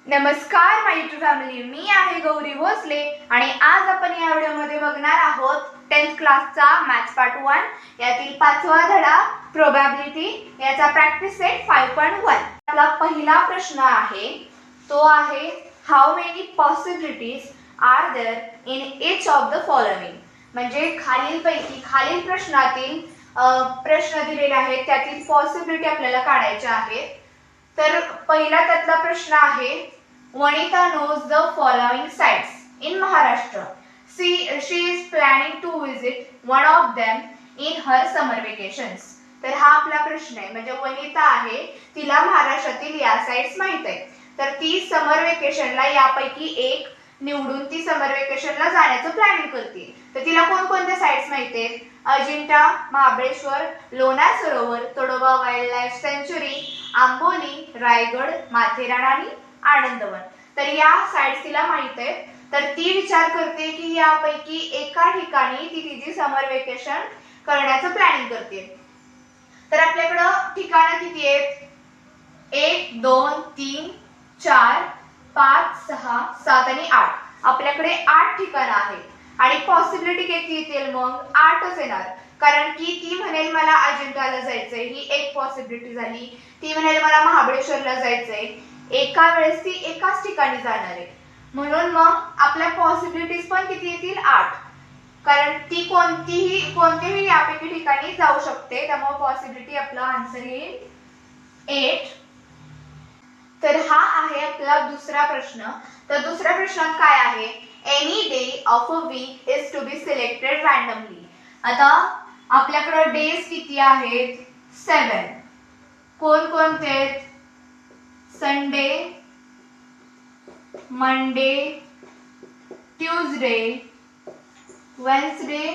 नमस्कार माय YouTube family, मी आहे गौरी भोसले आणि आज आपण या व्हिडिओमध्ये बघणार आहोत 10th क्लासचा मॅथ्स पार्ट 1 यातील 5वा धडा प्रोबॅबिलिटी याचा प्रॅक्टिस सेट 5.1. आपला पहिला प्रश्न आहे तो आहे how many possibilities are there in each of the following. म्हणजे खालील प्रश्नातील प्रश्न दिलेले आहेत त्यातील पॉसिबिलिटी आपल्याला काढायच्या आहेत. तर पहिला त्यातला प्रश्न आहे Vanita knows the following sites in Maharashtra. She is planning to visit one of them in her summer vacations. तर हा आपला प्रश्न आहे. म्हणजे वनिता आहे तिला महाराष्ट्रातील या साइट्स माहित आहे. तर ती समर वेकेशनला यापैकी एक निवडून ती समर वेकेशनला जाण्याचं प्लॅनिंग करते. तर तिला कोणकोणत्या साइट्स माहिती आहेत? अजिंठा, महाबळेश्वर, लोणार सरोवर, तोडोबा वाईल्ड लाईफ सँच्युरी, आंबोली, रायगड, माथेरान आणि आनंदवन. तर या साइट्स तिला माहित आहेत. तर ती विचार करते की यापैकी एका ठिकाणी ती तिची समर वेकेशन करण्याचं प्लॅनिंग करते. तर आपल्याकडं ठिकाणं किती आहेत? 1, 2, 3, 4, 5, 6, 7 आणि 8. आपल्याकडे 8 ठिकाणं आहेत आणि पॉसिबिलिटी किती येतील? मग 8च येणार. कारण की ती म्हणेल मला अजिंठ्याला जायचंय, ही एक पॉसिबिलिटी झाली. ती म्हणेल मला महाबळेश्वरला जायचंय. एका वेळेस ती एकाच ठिकाणी जाणार आहे. म्हणून मग आपल्या पॉसिबिलिटीज पण किती येतील? 8. कारण ती कोणत्याही यापैकी ठिकाणी जाऊ शकते. त्यामुळे पॉसिबिलिटी आपला आन्सर येईल 8. तर हा आहे आपला दुसरा प्रश्न. तर दुसऱ्या प्रश्नात काय आहे? Any day of a week is to be selected randomly. आता आपल्याकडे डेज किती आहेत? 7. कोणकोणते आहेत? Sunday, Monday, Tuesday, Wednesday,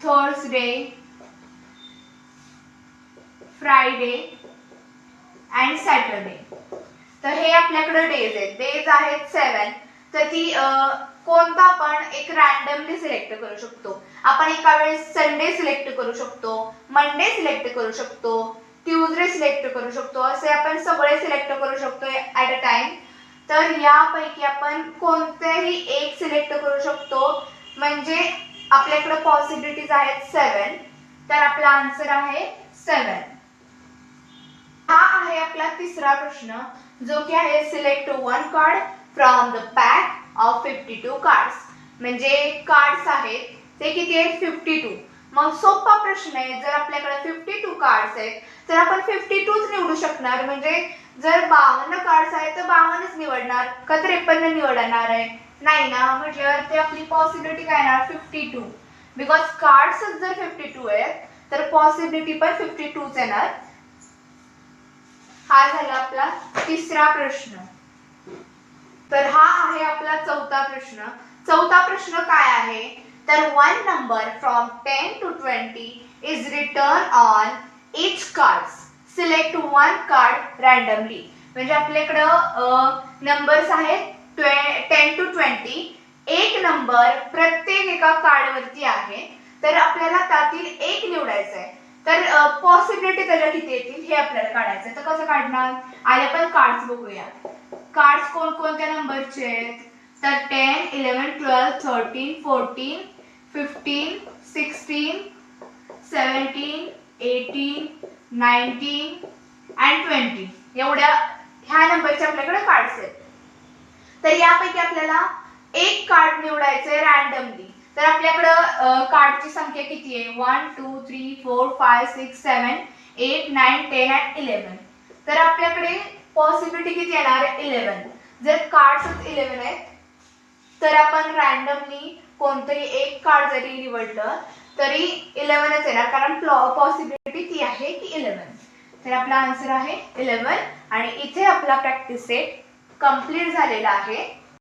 Thursday, Friday and Saturday. तर हे आपल्याकडे डेज आहेत. डेज आहेत 7. तर ती कोणता पण एक रॅन्डमली सिलेक्ट करू शकतो. आपण एका वेळेस संडे सिलेक्ट करू शकतो, मंडे सिलेक्ट करू शकतो, ट्यूजडे सिलेक्ट करू शकतो. असे आपण सगळे सिलेक्ट करू शकतो ॲट अ टाइम. तर यापैकी आपण कोणतेही एक सिलेक्ट करू शकतो. म्हणजे आपल्याकडे पॉसिबिलिटीज आहेत 7. तर आपला आन्सर आहे 7. हा आहे आपला तिसरा प्रश्न जो की आहे select one card from the pack of 52 cards. म्हणजे कार्ड्स आहेत ते किती आहेत? 52. मग सोपा प्रश्न आहे. जर आपल्याकडे 52 कार्ड्स आहेत तर आपण 52च निवडू शकणार. म्हणजे जर 52 कार्ड्स आहेत तर 52च निवडणार का 53 निवडणार आहे? नाही ना. म्हटल्यावर ते आपली पॉसिबिलिटी काय येणार? 52. बिकॉज कार्ड्सच जर 52 आहेत तर पॉसिबिलिटी पण 52च येणार. हा झाला आपला तिसरा प्रश्न. तर हा आहे आपला चौथा प्रश्न. चौथा प्रश्न काय आहे? तर one number from 10 to 20 is return on each cards. Select one card randomly. म्हणजे आपल्याकडं नंबर्स आहेत 10 to 20. एक नंबर प्रत्येक एका कार्डवरती आहे. तर आपल्याला त्यातील एक निवडायचं आहे. तर पॉसिबिलिटी त्याच्या किती येतील हे आपल्याला काढायचं. तर कसं काढणार? आधी आपण कार्ड्स बघूया. कार्ड्स कोणकोणत्या नंबरचे आहेत? तर 10, 11, 12, 13, 14, 15, 16, 17, 18, 19 and 20 एवढ्या ह्या नंबरचे आपल्याकडे कार्ड्स आहेत. तर यापैकी आपल्याला एक कार्ड निवडायचं आहे रॅन्डमली. तर आपल्याकडं कार्डची संख्या किती आहे? 1, 2, 3, 4, 5, 6, 7, 8, 9, 10 and 11. तर आपल्याकडे पॉसिबिलिटी किती येणार? 11. जर कार्ड्स 11 आहेत तर आपण रॅन्डमली कोणतंही एक कार्ड जरी निवडलं तरी 11च येणार. कारण पॉसिबिलिटी ती आहे की 11. तर आपला आन्सर आहे 11. आणि इथे आपला प्रॅक्टिस सेट कंप्लीट झालेला आहे.